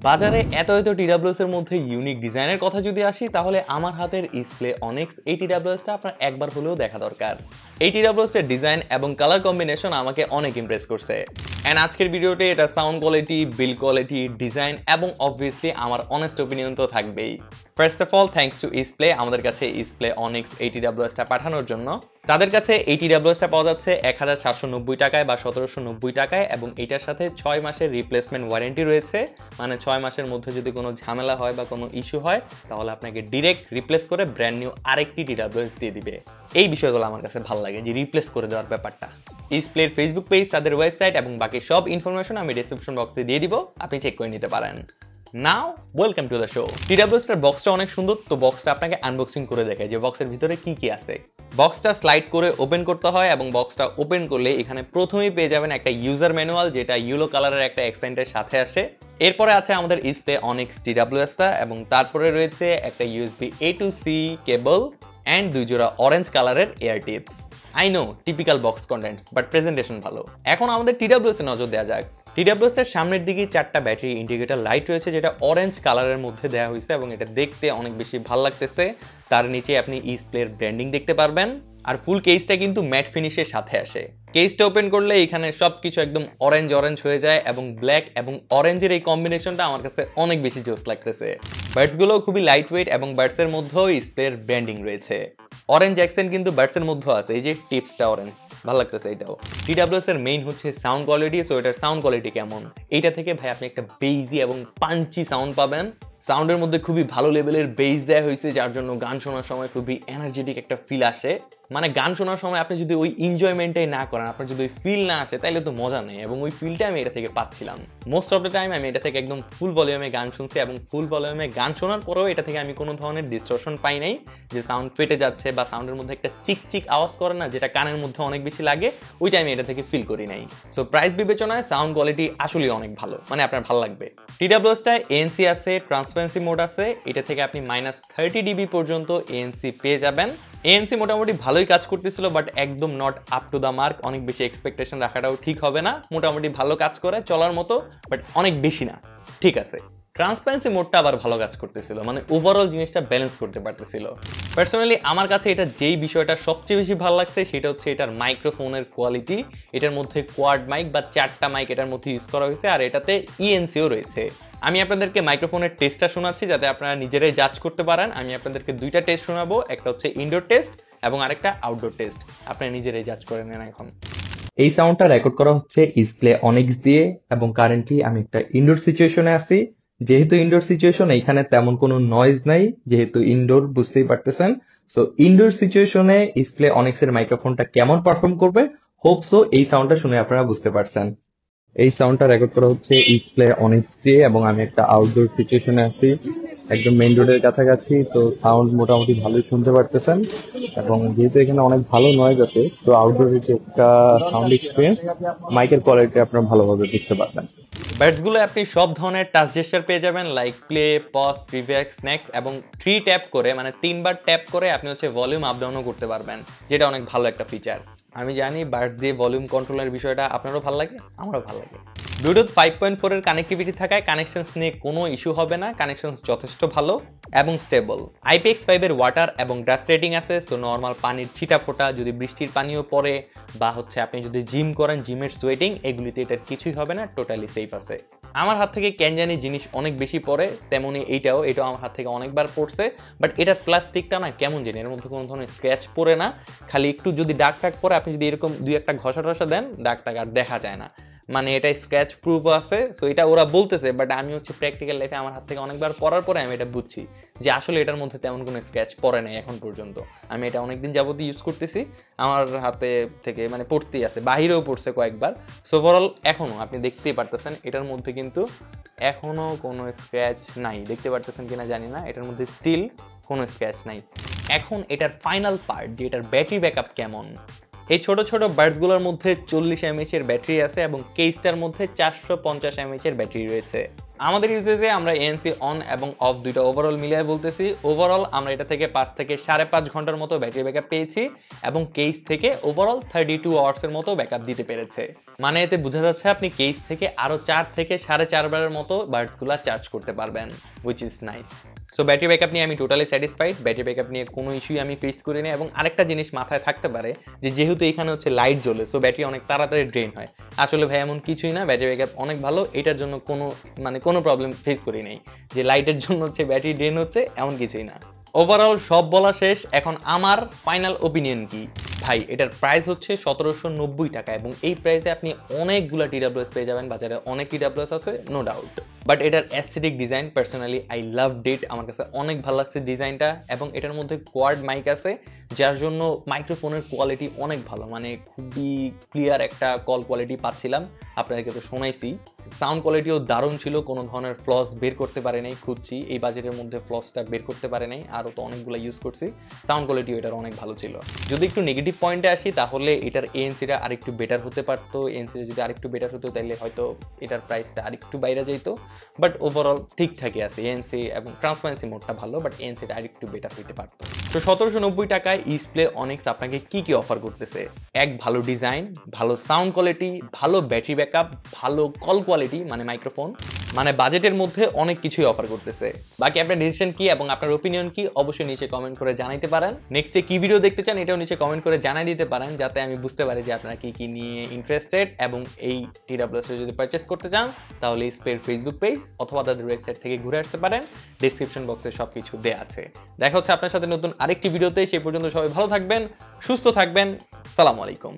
বাজারে এত TWS এর মধ্যে ইউনিক ডিজাইনের কথা যদি আসি তাহলে আমার হাতের ইসপ্লে অনিক্স এই TWSটা আপনার একবার হলেও দেখা দরকার। এই TWS এর ডিজাইন এবং কালার কম্বিনেশন আমাকে অনেক ইমপ্রেস করছে। এন্ড আজকের ভিডিওতে এটা sound quality, build quality, design এবং অবভিয়াসলি আমার অনেস্ট অপিনিয়ন তো থাকবেই। First of all thanks to ইসপ্লে আমাদের কাছে ইসপ্লে অনিক্স এই TWSটা পাঠানোর জন্য। তাদের কাছে এই TWSটা পাওয়া যাচ্ছে 1790 টাকায় বা 1790 টাকায় এবং এটার সাথে 6 মাসের রিপ্লেসমেন্ট ওয়ারেন্টি রয়েছে। মানে 6 মাসের মধ্যে যদি কোনো ঝামেলা হয় বা কোনো ইস্যু হয় তাহলে আপনাকে ডিরেক্ট রিপ্লেস করে ব্র্যান্ড নিউ আরেকটি TWS দিয়ে দিবে। এই বিষয়গুলো আমার কাছে ভালো লাগে যে রিপ্লেস করে দেওয়ার ব্যাপারটা। ইসপ্লের ফেসবুক পেজ, তাদের ওয়েবসাইট এবং বাকি সব ইনফরমেশন আমি ডেসক্রিপশন বক্সে দিয়ে দিব, আপনি চেক করে নিতে পারেন। Now welcome to the show. TWS এর বক্সটা অনেক সুন্দর, তো বক্সটা আপনাকে আনবক্সিং করে দেখায় যে বক্সের ভিতরে কি কি আছে। বক্সটা স্লাইড করে ওপেন করতে হয় এবং বক্সটা ওপেন করলে এখানে প্রথমেই পেয়ে যাবেন একটা ইউজার ম্যানুয়াল, যেটা ইয়েলো কালারের একটা অ্যাকসেন্টের সাথে আসে। এরপরে আছে আমাদের ইসপ্লে অনিক্স TWSটা এবং তারপরে রয়েছে একটা USB A to C cable and 2 জোড়া অরেঞ্জ কালারের air tips. I know typical box contents, but presentation ভালো। এখন আমাদের TWS এ নজর দেওয়া যাক। TWS এর সামনের দিকে 4টা ব্যাটারি ইন্ডিকেটর লাইট রয়েছে, যেটা অরেঞ্জ কালারের মধ্যে দেওয়া হয়েছে এবং এটা দেখতে অনেক বেশি ভালো লাগতেছে। তার নিচে আপনি ইসপ্লের ব্র্যান্ডিং দেখতে পারবেন আর ফুল কেসটা কিন্তু ম্যাট ফিনিশের সাথে আসে। কেসটা ওপেন করলে এখানে সবকিছু একদম অরেঞ্জ অরেঞ্জ হয়ে যায় এবং ব্ল্যাক এবং অরেঞ্জের এই কম্বিনেশনটা আমার কাছে অনেক বেশি জোস লাগতেছে। বার্ডসগুলো খুবই লাইট ওয়েট এবং বার্ডসের মধ্যেও ইসপ্লের ব্র্যান্ডিং রয়েছে। অরেঞ্জ অ্যাকসেন্ট কিন্তু বার্ডসের মধ্যেও আছে, এই যে টিপসটা অরেঞ্জ, ভালো লাগতেছে এটাও। TWS এর মেইন হচ্ছে সাউন্ড কোয়ালিটি। সো এটার সাউন্ড কোয়ালিটি কেমন, এইটা থেকে ভাই আপনি একটা বেইজি এবং পাঞ্চি সাউন্ড পাবেন। সাউন্ডের মধ্যে খুবই ভালো লেভেলের বেস দেওয়া হয়েছে, যার জন্য গান শোনার সময় খুবই এনার্জেটিক একটা ফিল আসে। মানে গান শোনার সময় আপনি যদি ওই এনজয়মেন্টটাই না করেন, আপনার যদি ওই ফিল না আসে তাইলে তো মজা নেই, এবং ওই ফিলটা আমি এটা থেকে পাচ্ছিলাম। মোস্ট অফ দ্য টাইম আমি এটা থেকে একদম ফুল ভলিউমে গান শুনছি এবং ফুল ভলিউমে গান শোনার পরেও এটা থেকে আমি কোনো ধরনের ডিস্টরশন পাই নাই, যে সাউন্ড ফেটে যাচ্ছে বা সাউন্ডের মধ্যে একটা চিকচিক আওয়াজ করে না, যেটা কানের মধ্যে অনেক বেশি লাগে, ওইটা আমি এটা থেকে ফিল করি নাই। সো প্রাইস বিবেচনায় সাউন্ড কোয়ালিটি আসলে অনেক ভালো, মানে আপনার ভালো লাগবে। TWSটায় ANC আছে, ট্রান্সপারেন্সি মোড আছে, এটা থেকে আপনি -30 dB পর্যন্ত ANC পেয়ে যাবেন। ANC মোটামুটি ভালোই কাজ করতেছিল, বাট একদম not up to the mark. অনেক বেশি এক্সপেকটেশন রাখাটাও ঠিক হবে না। মোটামুটি ভালো কাজ করে, চলার মতো, বাট অনেক বেশি না, ঠিক আছে। ট্রান্সপারেন্সি মোডটা আবার ভালো কাজ করতেছিল, মানে ওভারঅল জিনিসটা ব্যালেন্স করতে পারতেছিল। পার্সোনালি আমার কাছে এটা যেই বিষয়টা সবচেয়ে বেশি ভালো লাগছে সেটা হচ্ছে এটার মাইক্রোফোনের কোয়ালিটি। এটার মধ্যে কোয়াড মাইক বা 4টা মাইক এটার মধ্যে ইউজ করা হয়েছে, আর এটাতে ENCও রয়েছে। আমি আপনাদেরকে মাইক্রোফোনের টেস্টটা শোনাচ্ছি যাতে আপনারা নিজেরাই জাজ করতে পারেন। আমি আপনাদেরকে 2টা টেস্ট শোনাবো, একটা হচ্ছে ইনডোর টেস্ট এবং আরেকটা আউটডোর টেস্ট। আপনারা নিজেরাই জাজ করে নেন। এখন এই সাউন্ডটা রেকর্ড করা হচ্ছে ইসপ্লে অনিক্স দিয়ে এবং কারেন্টলি আমি একটা ইনডোর সিচুয়েশনে আছি। যেহেতু ইনডোর সিচুয়েশন, এইখানে তেমন কোনো নয়েজ নাই, যেহেতু ইনডোর, বুঝতেই পারতেছেন। সো ইনডোর সিচুয়েশনে ইসপ্লে অনিক্স এর মাইক্রোফোনটা কেমন পারফর্ম করবে, হোপসো এই সাউন্ডটা শুনে আপনারা বুঝতে পারছেন। এই সাউন্ডটা রেকর্ড করা হচ্ছে ইসপ্লে অনিক্স দিয়ে এবং আমি একটা আউটডোর সিচুয়েশনে আছি, একদম মেইন রোডের কাছাকাছি। তো সাউন্ড মোটামুটি ভালোই শুনতে পারতেছেন এবং যেহেতু এখানে অনেক ভালো নয়েজ আছে, তো আউটডোরে যে একটা সাউন্ড এক্সপিরিয়েন্স, মাইকের কোয়ালিটি আপনারা ভালোভাবে বুঝতে পারবেন। বার্ডসগুলো আপনি সব ধরনের টাচ জেস্টার পেয়ে যাবেন, লাইক প্লে, পজ, প্রিভিয়াক্স, নেক্সট এবং 3 ট্যাপ করে, মানে 3বার ট্যাপ করে আপনি হচ্ছে ভলিউম আপ ডাউনও করতে পারবেন, যেটা অনেক ভালো একটা ফিচার। আমি জানি বার্ডস দিয়ে ভলিউম কন্ট্রোলের বিষয়টা আপনারও ভালো লাগে, আমারও ভালো লাগে। ব্লুটুথ 5.4 এর কানেক্টিভিটি থাকায় কানেকশনস নিয়ে কোনো ইস্যু হবে না। কানেকশনস যথেষ্ট ভালো এবং স্টেবল। IPX5 এর ওয়াটার এবং ডাস্ট রেটিং আছে। সো নর্মাল পানির ছিটা ফোটা, যদি বৃষ্টির পানিও পড়ে বা হচ্ছে আপনি যদি জিম করেন, জিমের সোয়েটিং, এগুলিতে এটার কিছুই হবে না, টোটালি সেফ আছে। আমার হাত থেকে ক্যানজানি জিনিস অনেক বেশি পড়ে, তেমনি এটাও আমার হাত থেকে অনেকবার পড়ছে, বাট এটার প্লাস্টিকটা না কেমন জানি, এর মধ্যে কোনো ধরনের স্ক্র্যাচ পড়ে না। খালি একটু যদি দাগ টাগ পরে, আপনি যদি এরকম 2-1টা ঘষা টসা দেন, দাগ টাগ আর দেখা যায় না, মানে এটা স্ক্র্যাচ প্রুফ আছে। সো এটা ওরা বলতেছে, বাট আমি হচ্ছে প্র্যাকটিক্যাল লাইফে আমার হাত থেকে অনেকবার পড়ার পরে আমি এটা বুঝছি যে আসলে এটার মধ্যে তেমন কোনো স্ক্র্যাচ পড়ে নাই এখন পর্যন্ত। আমি এটা অনেকদিন যাবত ইউজ করতেছি, আমার হাতে থেকে মানে পড়তেই আছে, বাহিরেও পড়ছে কয়েকবার। সো ওভারঅল এখনও আপনি দেখতেই পারতেছেন এটার মধ্যে কিন্তু এখনও কোনো স্ক্র্যাচ নাই। দেখতে পারতেছেন কিনা জানি না, এটার মধ্যে স্টিল কোনো স্ক্র্যাচ নাই। এখন এটার ফাইনাল পার্ট, যে এটার ব্যাটারি ব্যাকআপ কেমন। এই ছোট ছোট বার্ডসগুলোর মধ্যে 40 mAh এর ব্যাটারি আছে এবং কেসটার মধ্যে 450 mAh এর ব্যাটারি রয়েছে। আমাদের ইউজেজে আমরা ANC অন এবং অফ দুইটা ওভারঅল মিলিয়ে বলতেছি। ওভারঅল আমরা এটা থেকে 5 থেকে 5.5 ঘন্টার মতো ব্যাটারি ব্যাকআপ পেয়েছি এবং কেস থেকে ওভারঅল 32 আওয়ার্সের মতো ব্যাকআপ দিতে পেরেছে। মানে এতে বোঝা যাচ্ছে আপনি কেস থেকে আরো 4 থেকে 4.5 বারের মতো বাডসগুলো চার্জ করতে পারবেন, which is nice. So battery backup নিয়ে আমি টোটালি স্যাটিসফাইড। ব্যাটারি ব্যাকআপ নিয়ে কোনো ইস্যুই আমি ফেস করিনি। এবং আরেকটা জিনিস মাথায় থাকতে পারে যে যেহেতু এখানে হচ্ছে লাইট জ্বলে, সো ব্যাটারি অনেক তাড়াতাড়ি ড্রেন হয়। আসলে ভাই এমন কিছুই না, ব্যাটারি ব্যাকআপ অনেক ভালো। এটার জন্য কোনো প্রবলেম ফেস করি নাই যে লাইটের জন্য হচ্ছে ব্যাটারি ড্রেন হচ্ছে, এমন কিছুই না। ওভারঅল সব বলা শেষ, এখন আমার ফাইনাল ওপিনিয়ন কি। ভাই এটার প্রাইস হচ্ছে 1790 টাকা এবং এই প্রাইসে আপনি অনেকগুলো TWS পেয়ে যাবেন। বাজারে অনেক TWS আছে, নো ডাউট, বাট এটার aesthetic design personally I loved it. আমার কাছে অনেক ভালো লাগছে ডিজাইনটা। এবং এটার মধ্যে কোয়াড মাইক আছে, যার জন্য মাইক্রোফোনের কোয়ালিটি অনেক ভালো, মানে খুবই ক্লিয়ার একটা কল কোয়ালিটি পাচ্ছিলাম। আপনাদেরকে তো শোনাইছি, সাউন্ড কোয়ালিটিও দারুণ ছিল, কোনো ধরনের ফ্লস বের করতে পারে নাই। খুঁজছি এই বাজেটের মধ্যে ফ্লসটা বের করতে পারে নাই, আরও তো অনেকগুলো ইউজ করছি। সাউন্ড কোয়ালিটিও এটার অনেক ভালো ছিল। যদি একটু নেগেটিভ পয়েন্টে আসি তাহলে এটার এএনসিটা আরেকটু বেটার হতে পারতো। এএনসিটা যদি আরেকটু বেটার হতো তাহলে হয়তো এটার প্রাইসটা আরেকটু বাইরে যেত, বাট ওভারঅল ঠিকঠাকই আছে। এএনসি এবং ট্রান্সপারেন্সি মোডটা ভালো, বাট এএনসিটা আরেকটু বেটার হতে পারতো। তো 1790 টাকায় ইসপ্লে অনেক্স আপনাকে কি অফার করতেছে? এক, ভালো ডিজাইন, ভালো সাউন্ড কোয়ালিটি, ভালো ব্যাটারি ব্যাকআপ, ভালো কল কোয়ালিটি মানে মাইক্রোফোন, মানে বাজেটের মধ্যে অনেক কিছুই অফার করতেছে। বাকি আপনার ডিসিশন কি এবং আপনার ওপিনিয়ন কি অবশ্যই নিচে কমেন্ট করে জানাইতে পারেন। নেক্সটে কি ভিডিও দেখতে চান এটাও নিচে কমেন্ট করে জানাই দিতে পারেন, যাতে আমি বুঝতে পারি যে আপনারা কি নিয়ে ইন্টারেস্টেড। এবং এই TWS যদি পারচেস করতে চান তাহলে ইসপ্লের ফেসবুক পেজ অথবা তাদের ওয়েবসাইট থেকে ঘুরে আসতে পারেন। ডেসক্রিপশন বক্সে সবকিছু দেয়া আছে। দেখা হচ্ছে আপনার সাথে নতুন আরেকটি ভিডিওতে। সেই পর্যন্ত সবাই ভালো থাকবেন, সুস্থ থাকবেন। সালামু আলাইকুম।